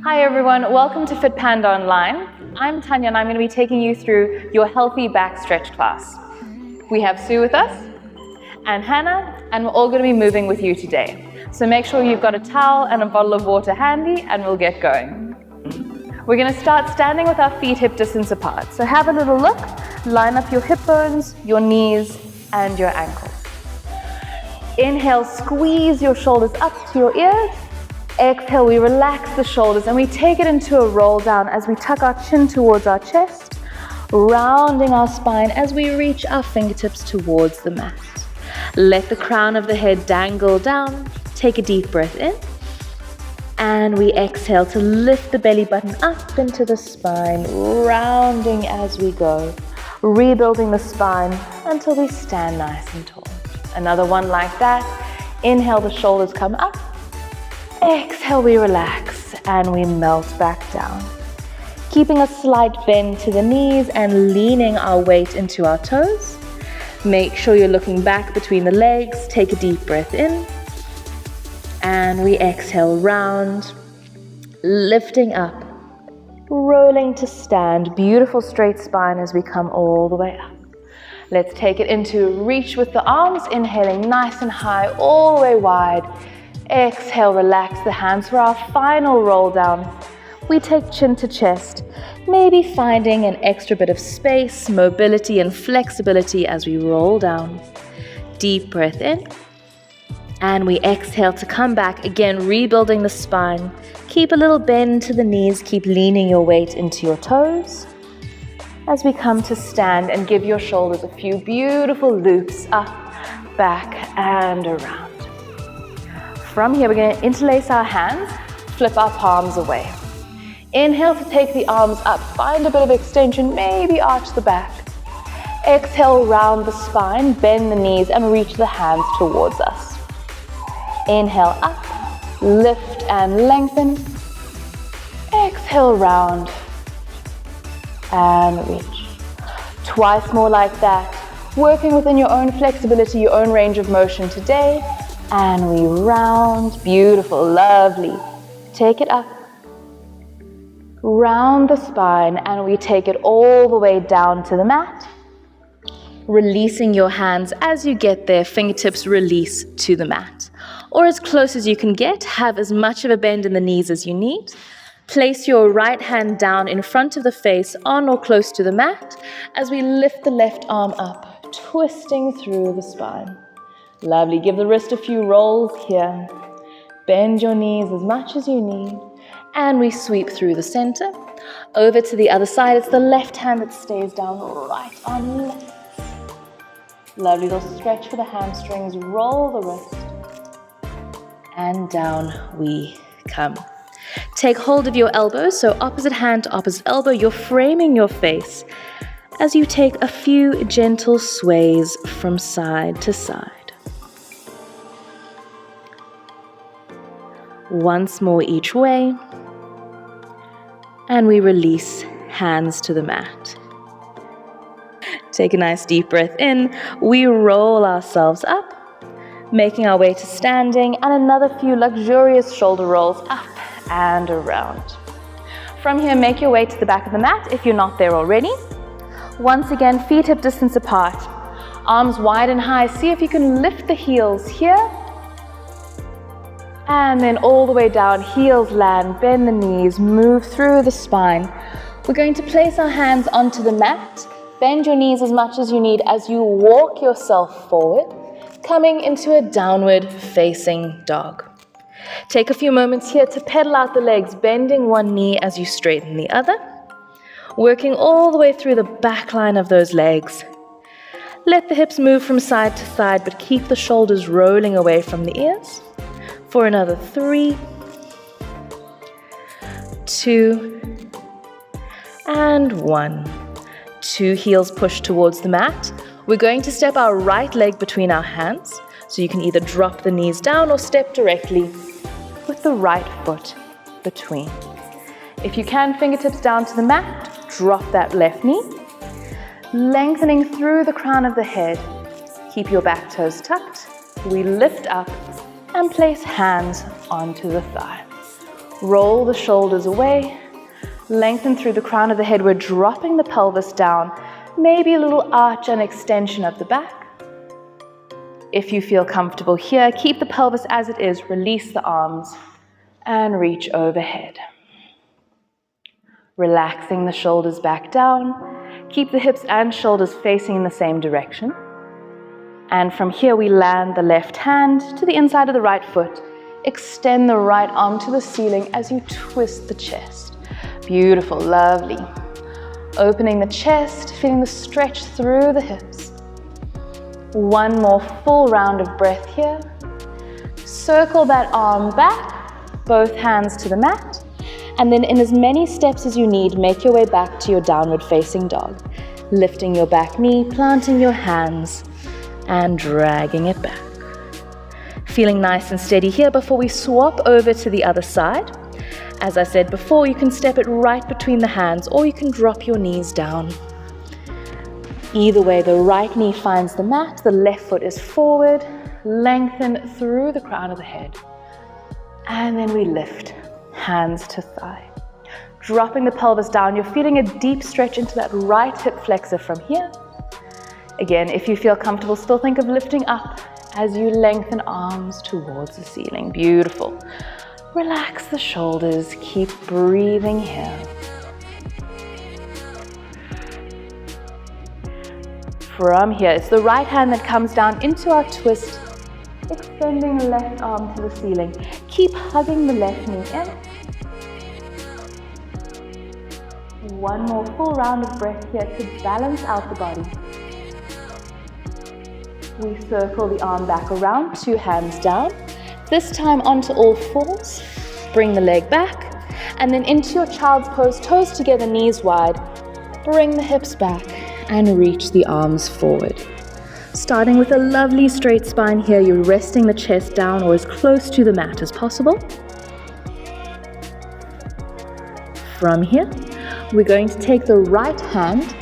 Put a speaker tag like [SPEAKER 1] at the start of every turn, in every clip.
[SPEAKER 1] Hi everyone, welcome to Fit Panda Online. I'm Tanya and I'm going to be taking you through your healthy back stretch class. We have Sue with us and Hannah, and we're all going to be moving with you today. So make sure you've got a towel and a bottle of water handy and we'll get going. We're going to start standing with our feet hip distance apart. So have a little look, line up your hip bones, your knees and your ankles. Inhale, squeeze your shoulders up to your ears. Exhale, we relax the shoulders and we take it into a roll down as we tuck our chin towards our chest, rounding our spine as we reach our fingertips towards the mat. Let the crown of the head dangle down. Take a deep breath in. And we exhale to lift the belly button up into the spine, rounding as we go, rebuilding the spine until we stand nice and tall. Another one like that. Inhale, the shoulders come up. Exhale, we relax and we melt back down. Keeping a slight bend to the knees and leaning our weight into our toes. Make sure you're looking back between the legs. Take a deep breath in. And we exhale, round, lifting up, rolling to stand. Beautiful straight spine as we come all the way up. Let's take it into reach with the arms, inhaling nice and high, all the way wide. Exhale, relax the hands for our final roll down. We take chin to chest, maybe finding an extra bit of space, mobility and flexibility as we roll down. Deep breath in. And we exhale to come back, again rebuilding the spine. Keep a little bend to the knees, keep leaning your weight into your toes. As we come to stand and give your shoulders a few beautiful loops up, back and around. From here, we're going to interlace our hands, flip our palms away. Inhale to take the arms up, find a bit of extension, maybe arch the back. Exhale, round the spine, bend the knees and reach the hands towards us. Inhale up, lift and lengthen. Exhale, round and reach. Twice more like that, working within your own flexibility, your own range of motion today. And we round, beautiful, lovely. Take it up, round the spine, and we take it all the way down to the mat. Releasing your hands as you get there, fingertips release to the mat. Or as close as you can get, have as much of a bend in the knees as you need. Place your right hand down in front of the face, on or close to the mat, as we lift the left arm up, twisting through the spine. Lovely. Give the wrist a few rolls here. Bend your knees as much as you need. And we sweep through the center. Over to the other side. It's the left hand that stays down, right arm lifts. Lovely. Little stretch for the hamstrings. Roll the wrist. And down we come. Take hold of your elbows. So opposite hand to opposite elbow. You're framing your face as you take a few gentle sways from side to side. Once more each way, and we release hands to the mat. Take a nice deep breath in. We roll ourselves up, making our way to standing, and another few luxurious shoulder rolls up and around. From here, make your way to the back of the mat if you're not there already. Once again, feet hip distance apart, arms wide and high. See if you can lift the heels here. And then all the way down, heels land, bend the knees, move through the spine. We're going to place our hands onto the mat. Bend your knees as much as you need as you walk yourself forward, coming into a downward facing dog. Take a few moments here to pedal out the legs, bending one knee as you straighten the other, working all the way through the back line of those legs. Let the hips move from side to side, but keep the shoulders rolling away from the ears. For another 3, 2, and 1. 2 heels push towards the mat. We're going to step our right leg between our hands, so you can either drop the knees down or step directly with the right foot between. If you can, fingertips down to the mat, drop that left knee. Lengthening through the crown of the head. Keep your back toes tucked. We lift up and place hands onto the thigh. Roll the shoulders away. Lengthen through the crown of the head. We're dropping the pelvis down. Maybe a little arch and extension of the back. If you feel comfortable here, keep the pelvis as it is. Release the arms and reach overhead. Relaxing the shoulders back down. Keep the hips and shoulders facing in the same direction. And from here we land the left hand to the inside of the right foot. Extend the right arm to the ceiling as you twist the chest. Beautiful, lovely. Opening the chest, feeling the stretch through the hips. One more full round of breath here. Circle that arm back, both hands to the mat. And then in as many steps as you need, make your way back to your downward facing dog. Lifting your back knee, planting your hands, and dragging it back. Feeling nice and steady here before we swap over to the other side. As I said before, you can step it right between the hands or you can drop your knees down. Either way, the right knee finds the mat, the left foot is forward, lengthen through the crown of the head. And then we lift, hands to thigh. Dropping the pelvis down, you're feeling a deep stretch into that right hip flexor from here. Again, if you feel comfortable, still think of lifting up as you lengthen arms towards the ceiling. Beautiful. Relax the shoulders, keep breathing here. From here, it's the right hand that comes down into our twist, extending the left arm to the ceiling. Keep hugging the left knee in. One more full round of breath here to balance out the body. We circle the arm back around, two hands down. This time onto all fours. Bring the leg back. And then into your child's pose, toes together, knees wide. Bring the hips back and reach the arms forward. Starting with a lovely straight spine here, you're resting the chest down or as close to the mat as possible. From here, we're going to take the right hand,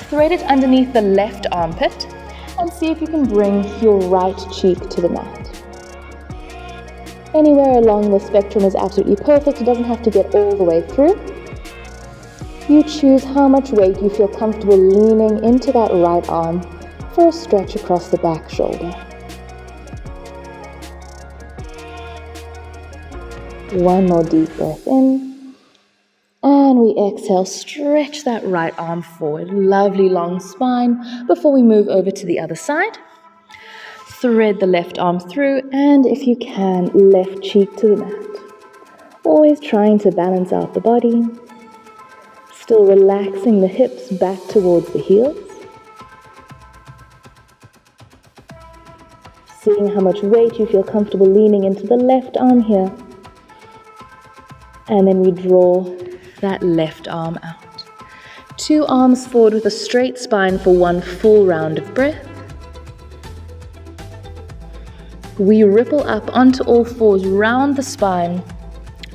[SPEAKER 1] thread it underneath the left armpit, and see if you can bring your right cheek to the mat. Anywhere along the spectrum is absolutely perfect. It doesn't have to get all the way through. You choose how much weight you feel comfortable leaning into that right arm for a stretch across the back shoulder. One more deep breath in. And we exhale, stretch that right arm forward. Lovely long spine before we move over to the other side. Thread the left arm through, and if you can, left cheek to the mat. Always trying to balance out the body. Still relaxing the hips back towards the heels. Seeing how much weight you feel comfortable leaning into the left arm here. And then we draw that left arm out. Two arms forward with a straight spine for one full round of breath. We ripple up onto all fours, round the spine,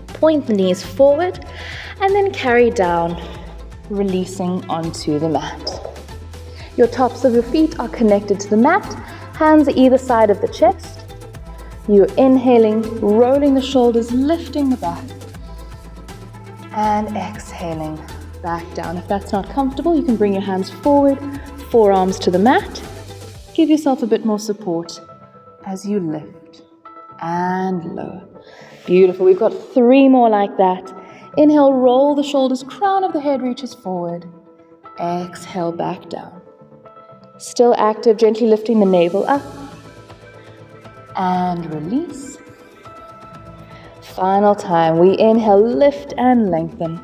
[SPEAKER 1] point the knees forward, and then carry down, releasing onto the mat. Your tops of your feet are connected to the mat, hands either side of the chest. You're inhaling, rolling the shoulders, lifting the back. And exhaling back down. If that's not comfortable, you can bring your hands forward, forearms to the mat. Give yourself a bit more support as you lift and lower. Beautiful. We've got 3 more like that. Inhale, roll the shoulders, crown of the head reaches forward. Exhale, back down. Still active, gently lifting the navel up. And release. Final time, we inhale, lift and lengthen.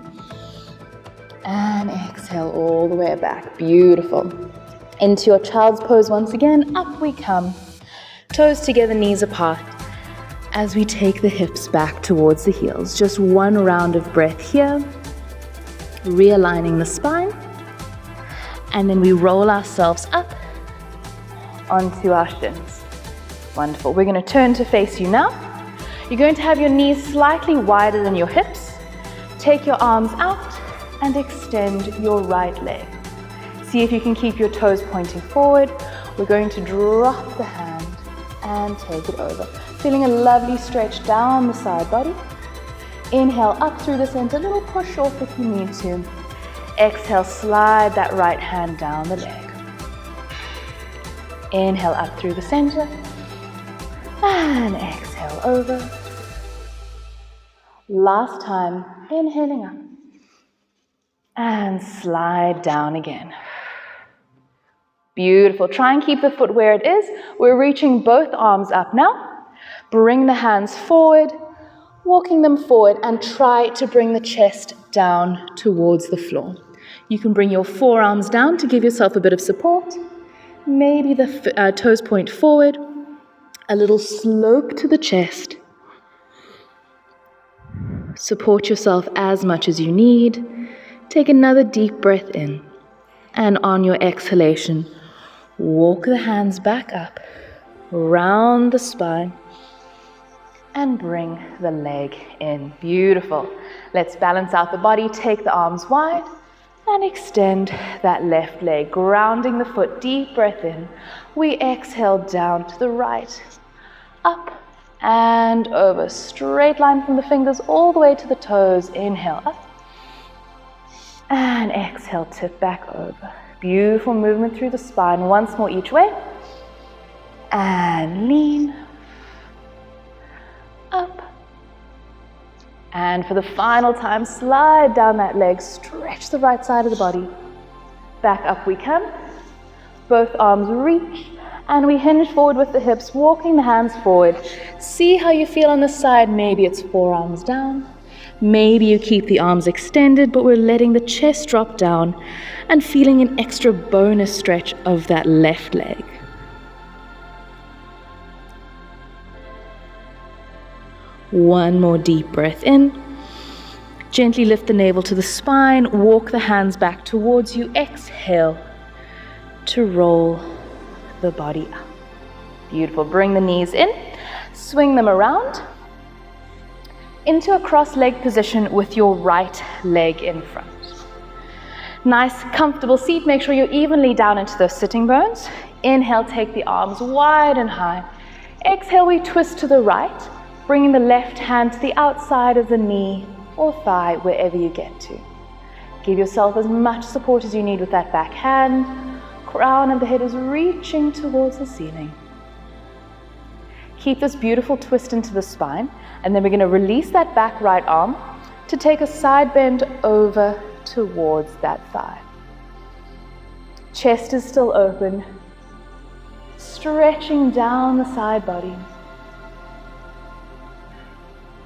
[SPEAKER 1] And exhale all the way back. Beautiful. Into your child's pose once again, up we come. Toes together, knees apart. As we take the hips back towards the heels. Just one round of breath here. Realigning the spine. And then we roll ourselves up onto our shins. Wonderful. We're going to turn to face you now. You're going to have your knees slightly wider than your hips. Take your arms out and extend your right leg. See if you can keep your toes pointing forward. We're going to drop the hand and take it over. Feeling a lovely stretch down the side body. Inhale up through the center, little push off if you need to. Exhale, slide that right hand down the leg. Inhale up through the center. And exhale over. Last time, inhaling up. And slide down again. Beautiful. Try and keep the foot where it is. We're reaching both arms up now. Bring the hands forward, walking them forward, and try to bring the chest down towards the floor. You can bring your forearms down to give yourself a bit of support. Maybe the toes point forward. A little slope to the chest. Support yourself as much as you need. Take another deep breath in. And on your exhalation, walk the hands back up, round the spine, and bring the leg in. Beautiful. Let's balance out the body. Take the arms wide and extend that left leg, grounding the foot. Deep breath in. We exhale down to the right, up and over. Straight line from the fingers all the way to the toes. Inhale up and exhale, tip back over. Beautiful movement through the spine. Once more each way. And lean. Up. And for the final time, slide down that leg. Stretch the right side of the body. Back up we come. Both arms reach. And we hinge forward with the hips, walking the hands forward. See how you feel on the side. Maybe it's forearms down. Maybe you keep the arms extended, but we're letting the chest drop down and feeling an extra bonus stretch of that left leg. One more deep breath in. Gently lift the navel to the spine. Walk the hands back towards you. Exhale to roll the body up. Beautiful. Bring the knees in. Swing them around into a cross-leg position with your right leg in front. Nice, comfortable seat. Make sure you're evenly down into those sitting bones. Inhale, take the arms wide and high. Exhale, we twist to the right, bringing the left hand to the outside of the knee or thigh, wherever you get to. Give yourself as much support as you need with that back hand. Crown of the head is reaching towards the ceiling. Keep this beautiful twist into the spine, and then we're going to release that back right arm to take a side bend over towards that thigh. Chest is still open, stretching down the side body.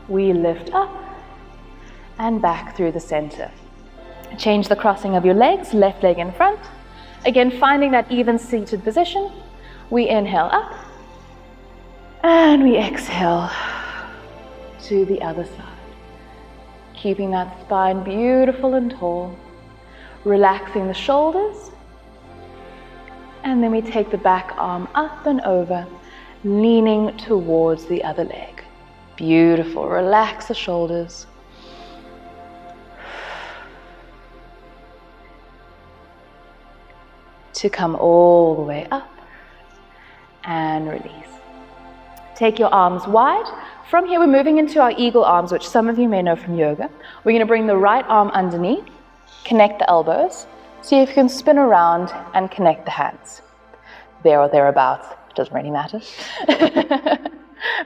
[SPEAKER 1] We lift up and back through the center. Change the crossing of your legs, left leg in front. Again, finding that even seated position. We inhale up and we exhale to the other side. Keeping that spine beautiful and tall. Relaxing the shoulders. And then we take the back arm up and over, leaning towards the other leg. Beautiful. Relax the shoulders. To come all the way up and release. Take your arms wide. From here, we're moving into our eagle arms, which some of you may know from yoga. We're going to bring the right arm underneath, connect the elbows. See if you can spin around and connect the hands. There or thereabouts. It doesn't really matter.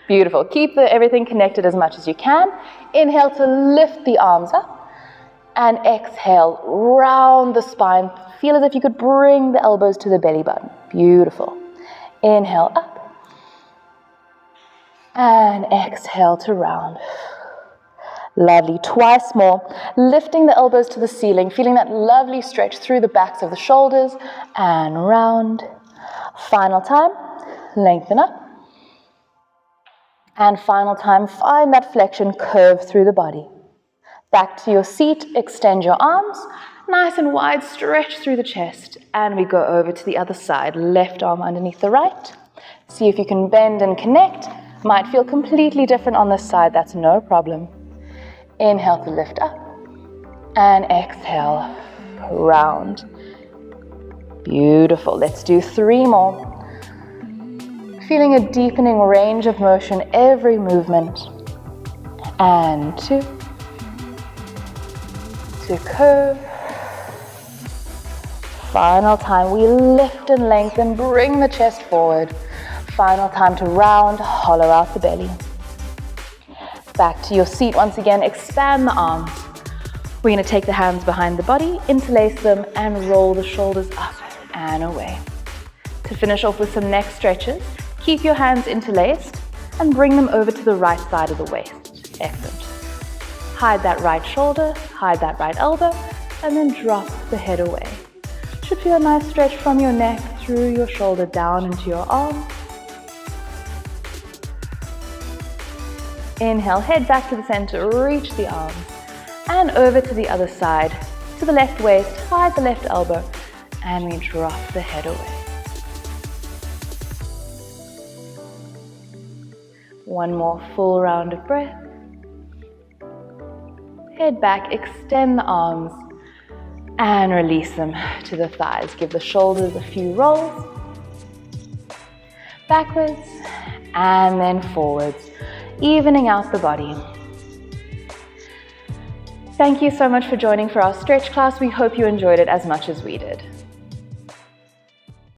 [SPEAKER 1] Beautiful. Keep everything connected as much as you can. Inhale to lift the arms up. And exhale, round the spine. Feel as if you could bring the elbows to the belly button. Beautiful. Inhale up. And exhale to round. Lovely. Twice more. Lifting the elbows to the ceiling. Feeling that lovely stretch through the backs of the shoulders. And round. Final time. Lengthen up. And final time. Find that flexion curve through the body. Back to your seat. Extend your arms. Nice and wide. Stretch through the chest. And we go over to the other side. Left arm underneath the right. See if you can bend and connect. Might feel completely different on this side. That's no problem. Inhale to lift up. And exhale. Round. Beautiful. Let's do 3 more. Feeling a deepening range of motion every movement. And 2. to curve. Final time, we lift and lengthen, bring the chest forward. Final time to round, hollow out the belly. Back to your seat once again, expand the arms. We're going to take the hands behind the body, interlace them, and roll the shoulders up and away. To finish off with some neck stretches, keep your hands interlaced and bring them over to the right side of the waist. Excellent. Hide that right shoulder, hide that right elbow, and then drop the head away. Should feel a nice stretch from your neck through your shoulder down into your arm. Inhale, head back to the center, reach the arms, and over to the other side, to the left waist, hide the left elbow, and we drop the head away. One more full round of breath. Head back, extend the arms, and release them to the thighs. Give the shoulders a few rolls. Backwards, and then forwards, evening out the body. Thank you so much for joining for our stretch class. We hope you enjoyed it as much as we did.